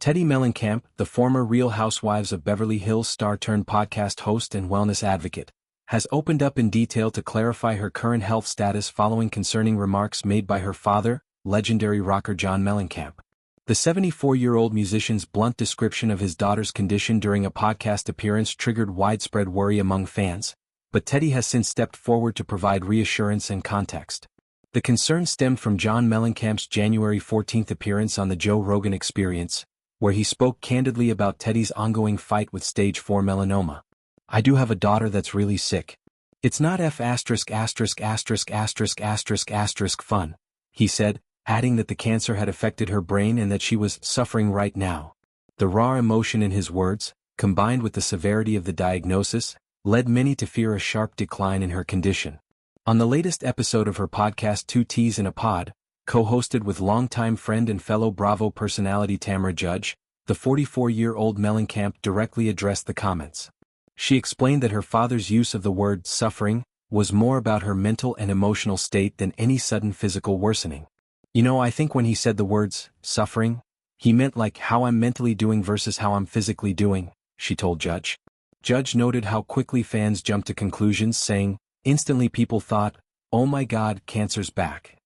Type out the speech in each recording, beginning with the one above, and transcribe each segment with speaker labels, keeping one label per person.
Speaker 1: Teddi Mellencamp, the former Real Housewives of Beverly Hills star turned podcast host and wellness advocate, has opened up in detail to clarify her current health status following concerning remarks made by her father, legendary rocker John Mellencamp. The 74-year-old musician's blunt description of his daughter's condition during a podcast appearance triggered widespread worry among fans, but Teddi has since stepped forward to provide reassurance and context. The concern stemmed from John Mellencamp's January 14 appearance on the Joe Rogan Experience, where he spoke candidly about Teddi's ongoing fight with stage 4 melanoma. "I do have a daughter that's really sick. It's not fun," he said, adding that the cancer had affected her brain and that she was suffering right now. The raw emotion in his words, combined with the severity of the diagnosis, led many to fear a sharp decline in her condition. On the latest episode of her podcast 2 T's in a Pod, co-hosted with longtime friend and fellow Bravo personality Tamra Judge, the 44-year-old Mellencamp directly addressed the comments. She explained that her father's use of the word suffering was more about her mental and emotional state than any sudden physical worsening. I think when he said the words suffering, he meant like how I'm mentally doing versus how I'm physically doing," she told Judge. Judge noted how quickly fans jumped to conclusions, saying, "Instantly people thought, oh my God, cancer's back."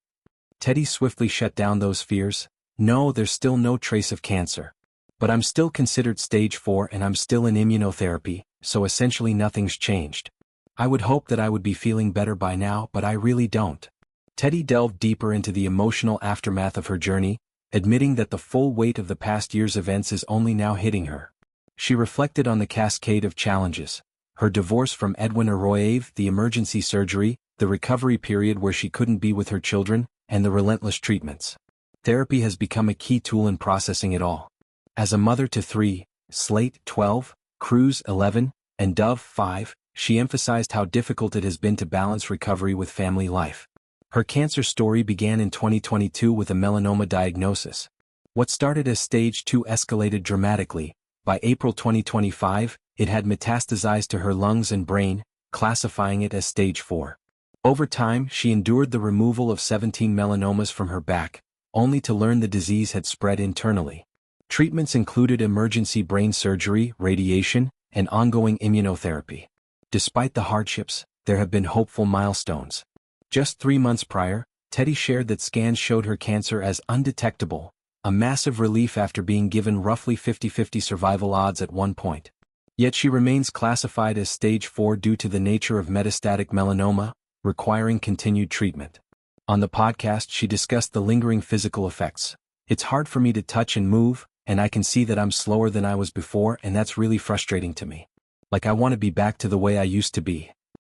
Speaker 1: Teddi swiftly shut down those fears. "No, there's still no trace of cancer. But I'm still considered stage 4 and I'm still in immunotherapy, so essentially nothing's changed. I would hope that I would be feeling better by now, but I really don't." Teddi delved deeper into the emotional aftermath of her journey, admitting that the full weight of the past year's events is only now hitting her. She reflected on the cascade of challenges: her divorce from Edwin Arroyave, the emergency surgery, the recovery period where she couldn't be with her children, and the relentless treatments. Therapy has become a key tool in processing it all. As a mother to 3, Slate 12, Cruz 11, and Dove 5, she emphasized how difficult it has been to balance recovery with family life. Her cancer story began in 2022 with a melanoma diagnosis. What started as stage 2 escalated dramatically. By April 2025, it had metastasized to her lungs and brain, classifying it as stage 4. Over time, she endured the removal of 17 melanomas from her back, only to learn the disease had spread internally. Treatments included emergency brain surgery, radiation, and ongoing immunotherapy. Despite the hardships, there have been hopeful milestones. Just 3 months prior, Teddi shared that scans showed her cancer as undetectable, a massive relief after being given roughly 50-50 survival odds at one point. Yet she remains classified as stage 4 due to the nature of metastatic melanoma, requiring continued treatment. On the podcast, she discussed the lingering physical effects. "It's hard for me to touch and move, and I can see that I'm slower than I was before, and that's really frustrating to me. Like I want to be back to the way I used to be."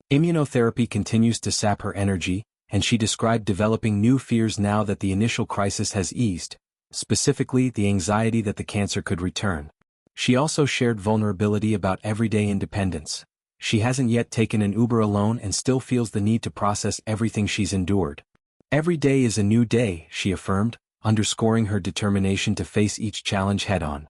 Speaker 1: Immunotherapy continues to sap her energy, and she described developing new fears now that the initial crisis has eased, specifically the anxiety that the cancer could return. She also shared vulnerability about everyday independence. She hasn't yet taken an Uber alone and still feels the need to process everything she's endured. "Every day is a new day," she affirmed, underscoring her determination to face each challenge head-on.